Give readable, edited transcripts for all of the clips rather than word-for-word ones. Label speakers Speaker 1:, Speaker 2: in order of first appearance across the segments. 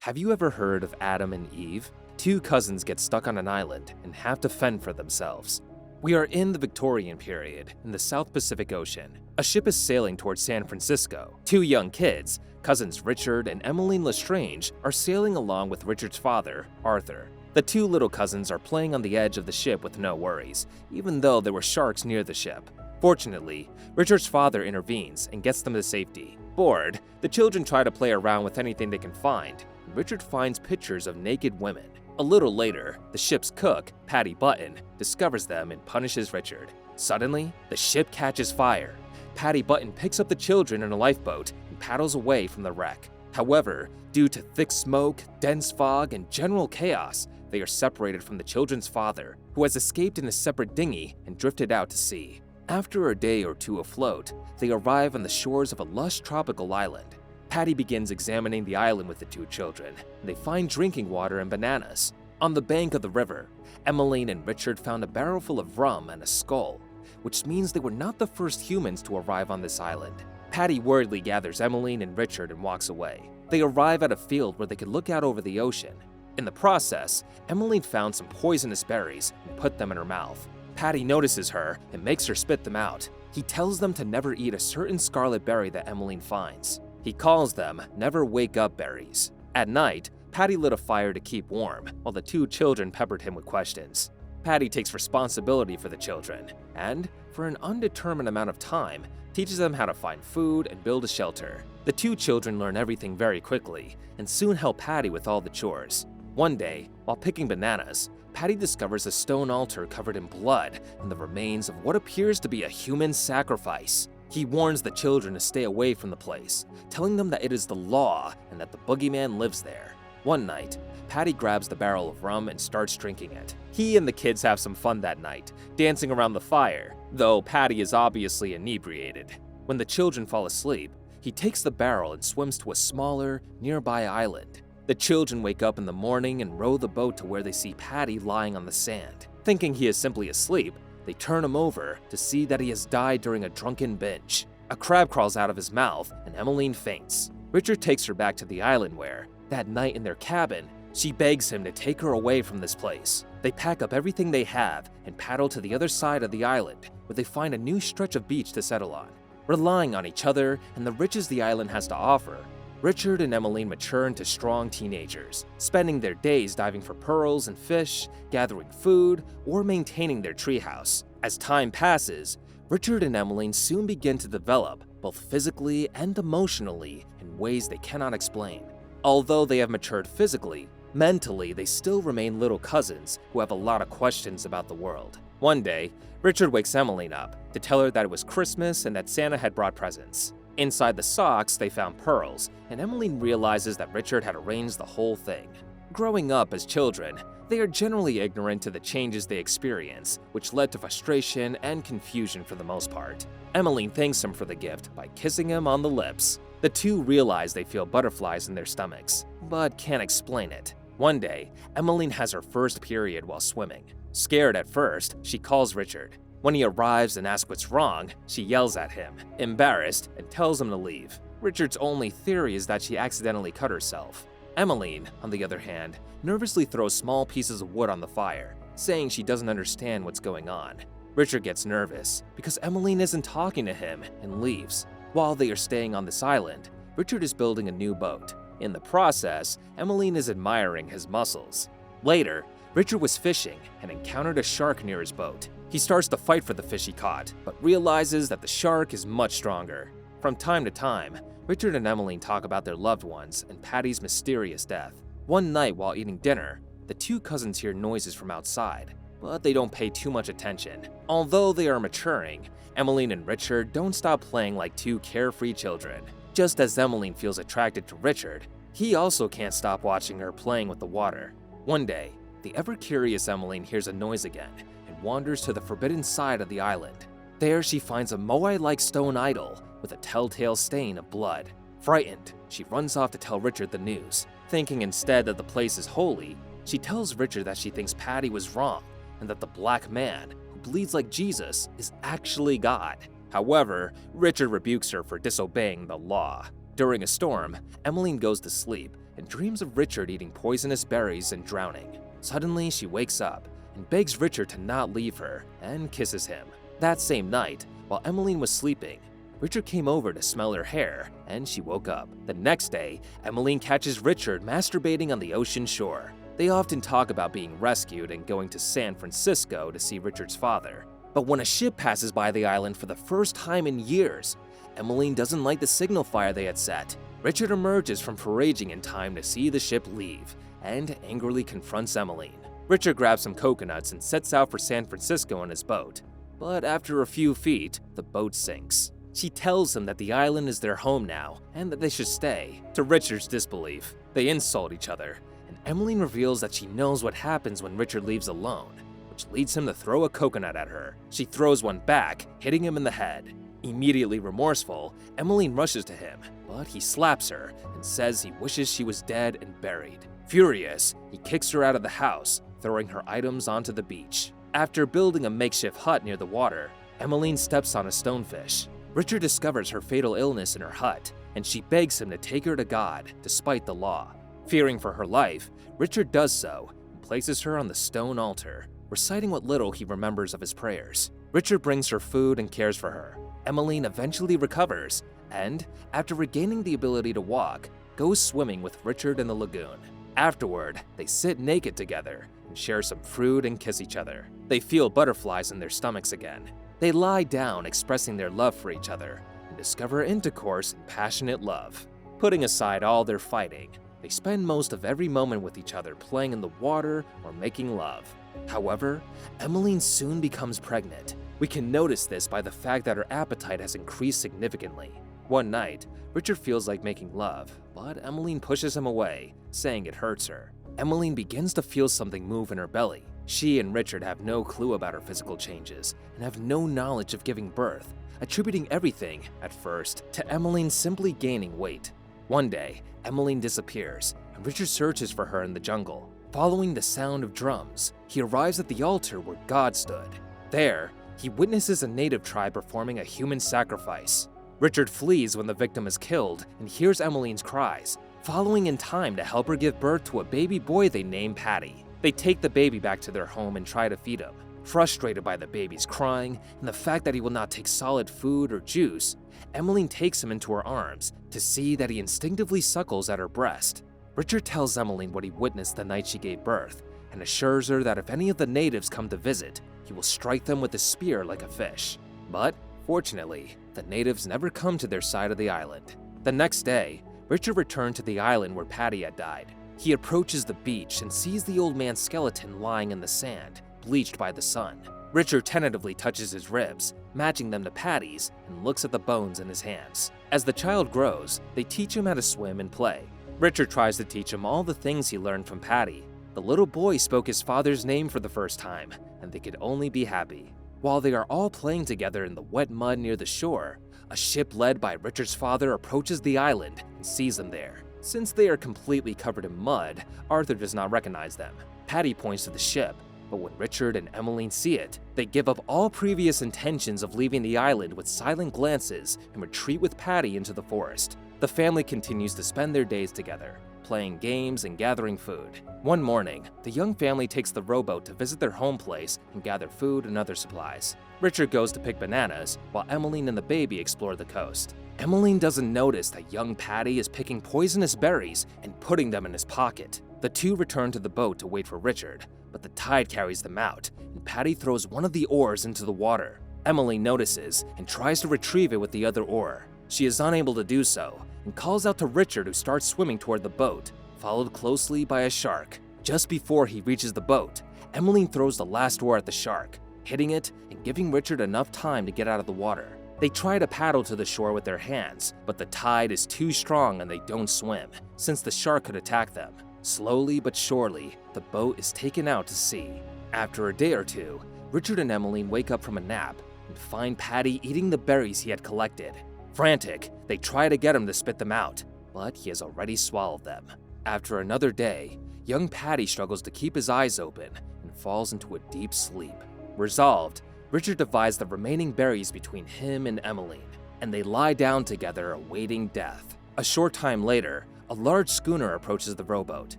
Speaker 1: Have you ever heard of Adam and Eve? Two cousins get stuck on an island and have to fend for themselves. We are in the Victorian period in the South Pacific Ocean. A ship is sailing towards San Francisco. Two young kids, cousins Richard and Emmeline Lestrange, are sailing along with Richard's father, Arthur. The two little cousins are playing on the edge of the ship with no worries, even though there were sharks near the ship. Fortunately, Richard's father intervenes and gets them to safety. Bored, the children try to play around with anything they can find. Richard finds pictures of naked women. A little later, the ship's cook, Paddy Burton, discovers them and punishes Richard. Suddenly, the ship catches fire. Paddy Burton picks up the children in a lifeboat and paddles away from the wreck. However, due to thick smoke, dense fog, and general chaos, they are separated from the children's father, who has escaped in a separate dinghy and drifted out to sea. After a day or two afloat, they arrive on the shores of a lush tropical island. Paddy begins examining the island with the two children, and they find drinking water and bananas. On the bank of the river, Emmeline and Richard found a barrel full of rum and a skull, which means they were not the first humans to arrive on this island. Paddy worriedly gathers Emmeline and Richard and walks away. They arrive at a field where they could look out over the ocean. In the process, Emmeline found some poisonous berries and put them in her mouth. Paddy notices her and makes her spit them out. He tells them to never eat a certain scarlet berry that Emmeline finds. He calls them never wake up berries. At night, Paddy lit a fire to keep warm, while the two children peppered him with questions. Paddy takes responsibility for the children, and, for an undetermined amount of time, teaches them how to find food and build a shelter. The two children learn everything very quickly, and soon help Paddy with all the chores. One day, while picking bananas, Paddy discovers a stone altar covered in blood and the remains of what appears to be a human sacrifice. He warns the children to stay away from the place, telling them that it is the law and that the boogeyman lives there. One night, Paddy grabs the barrel of rum and starts drinking it. He and the kids have some fun that night, dancing around the fire, though Paddy is obviously inebriated. When the children fall asleep, he takes the barrel and swims to a smaller, nearby island. The children wake up in the morning and row the boat to where they see Paddy lying on the sand. Thinking he is simply asleep, they turn him over to see that he has died during a drunken binge. A crab crawls out of his mouth and Emmeline faints. Richard takes her back to the island where, that night in their cabin, she begs him to take her away from this place. They pack up everything they have and paddle to the other side of the island, where they find a new stretch of beach to settle on. Relying on each other and the riches the island has to offer, Richard and Emmeline mature into strong teenagers, spending their days diving for pearls and fish, gathering food, or maintaining their treehouse. As time passes, Richard and Emmeline soon begin to develop, both physically and emotionally, in ways they cannot explain. Although they have matured physically, mentally they still remain little cousins who have a lot of questions about the world. One day, Richard wakes Emmeline up to tell her that it was Christmas and that Santa had brought presents. Inside the socks, they found pearls, and Emmeline realizes that Richard had arranged the whole thing. Growing up as children, they are generally ignorant to the changes they experience, which led to frustration and confusion for the most part. Emmeline thanks him for the gift by kissing him on the lips. The two realize they feel butterflies in their stomachs, but can't explain it. One day, Emmeline has her first period while swimming. Scared at first, she calls Richard. When he arrives and asks what's wrong, she yells at him, embarrassed, and tells him to leave. Richard's only theory is that she accidentally cut herself. Emmeline, on the other hand, nervously throws small pieces of wood on the fire, saying she doesn't understand what's going on. Richard gets nervous because Emmeline isn't talking to him and leaves. While they are staying on this island, Richard is building a new boat. In the process, Emmeline is admiring his muscles. Later, Richard was fishing and encountered a shark near his boat. He starts to fight for the fish he caught, but realizes that the shark is much stronger. From time to time, Richard and Emmeline talk about their loved ones and Paddy's mysterious death. One night while eating dinner, the two cousins hear noises from outside, but they don't pay too much attention. Although they are maturing, Emmeline and Richard don't stop playing like two carefree children. Just as Emmeline feels attracted to Richard, he also can't stop watching her playing with the water. One day, the ever-curious Emmeline hears a noise again and wanders to the forbidden side of the island. There she finds a moai-like stone idol with a telltale stain of blood. Frightened, she runs off to tell Richard the news. Thinking instead that the place is holy, she tells Richard that she thinks Paddy was wrong and that the black man, who bleeds like Jesus, is actually God. However, Richard rebukes her for disobeying the law. During a storm, Emmeline goes to sleep, and dreams of Richard eating poisonous berries and drowning. Suddenly, she wakes up and begs Richard to not leave her and kisses him. That same night, while Emmeline was sleeping, Richard came over to smell her hair, and she woke up. The next day, Emmeline catches Richard masturbating on the ocean shore. They often talk about being rescued and going to San Francisco to see Richard's father. But when a ship passes by the island for the first time in years, Emmeline doesn't like the signal fire they had set. Richard emerges from foraging in time to see the ship leave, and angrily confronts Emmeline. Richard grabs some coconuts and sets out for San Francisco on his boat. But after a few feet, the boat sinks. She tells him that the island is their home now, and that they should stay. To Richard's disbelief, they insult each other, and Emmeline reveals that she knows what happens when Richard leaves alone, which leads him to throw a coconut at her. She throws one back, hitting him in the head. Immediately remorseful, Emmeline rushes to him, but he slaps her and says he wishes she was dead and buried. Furious, he kicks her out of the house, throwing her items onto the beach. After building a makeshift hut near the water, Emmeline steps on a stonefish. Richard discovers her fatal illness in her hut, and she begs him to take her to God, despite the law. Fearing for her life, Richard does so and places her on the stone altar, reciting what little he remembers of his prayers. Richard brings her food and cares for her. Emmeline eventually recovers, and, after regaining the ability to walk, goes swimming with Richard in the lagoon. Afterward, they sit naked together and share some fruit and kiss each other. They feel butterflies in their stomachs again. They lie down, expressing their love for each other, and discover intercourse and passionate love. Putting aside all their fighting, they spend most of every moment with each other playing in the water or making love. However, Emmeline soon becomes pregnant. We can notice this by the fact that her appetite has increased significantly. One night, Richard feels like making love, but Emmeline pushes him away, saying it hurts her. Emmeline begins to feel something move in her belly. She and Richard have no clue about her physical changes and have no knowledge of giving birth, attributing everything, at first, to Emmeline simply gaining weight. One day, Emmeline disappears, and Richard searches for her in the jungle. Following the sound of drums, he arrives at the altar where God stood. There, he witnesses a native tribe performing a human sacrifice. Richard flees when the victim is killed and hears Emmeline's cries, following in time to help her give birth to a baby boy they name Paddy. They take the baby back to their home and try to feed him. Frustrated by the baby's crying and the fact that he will not take solid food or juice, Emmeline takes him into her arms to see that he instinctively suckles at her breast. Richard tells Emmeline what he witnessed the night she gave birth and assures her that if any of the natives come to visit, he will strike them with a spear like a fish. But, fortunately, the natives never come to their side of the island. The next day, Richard returned to the island where Paddy had died. He approaches the beach and sees the old man's skeleton lying in the sand, bleached by the sun. Richard tentatively touches his ribs, matching them to Paddy's, and looks at the bones in his hands. As the child grows, they teach him how to swim and play. Richard tries to teach him all the things he learned from Paddy. The little boy spoke his father's name for the first time, and they could only be happy. While they are all playing together in the wet mud near the shore, a ship led by Richard's father approaches the island and sees them there. Since they are completely covered in mud, Arthur does not recognize them. Paddy points to the ship, but when Richard and Emmeline see it, they give up all previous intentions of leaving the island with silent glances and retreat with Paddy into the forest. The family continues to spend their days together, playing games and gathering food. One morning, the young family takes the rowboat to visit their home place and gather food and other supplies. Richard goes to pick bananas, while Emmeline and the baby explore the coast. Emmeline doesn't notice that young Paddy is picking poisonous berries and putting them in his pocket. The two return to the boat to wait for Richard, but the tide carries them out, and Paddy throws one of the oars into the water. Emmeline notices and tries to retrieve it with the other oar. She is unable to do so, and calls out to Richard, who starts swimming toward the boat, followed closely by a shark. Just before he reaches the boat, Emmeline throws the last oar at the shark, hitting it and giving Richard enough time to get out of the water. They try to paddle to the shore with their hands, but the tide is too strong and they don't swim, since the shark could attack them. Slowly but surely, the boat is taken out to sea. After a day or two, Richard and Emmeline wake up from a nap and find Paddy eating the berries he had collected. Frantic, they try to get him to spit them out, but he has already swallowed them. After another day, young Paddy struggles to keep his eyes open and falls into a deep sleep. Resolved, Richard divides the remaining berries between him and Emmeline, and they lie down together awaiting death. A short time later, a large schooner approaches the rowboat.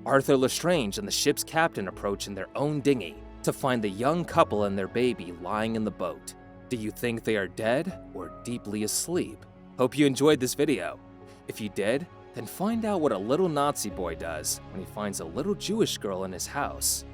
Speaker 1: Arthur Lestrange and the ship's captain approach in their own dinghy to find the young couple and their baby lying in the boat. Do you think they are dead or deeply asleep? Hope you enjoyed this video. If you did, then find out what a little Nazi boy does when he finds a little Jewish girl in his house.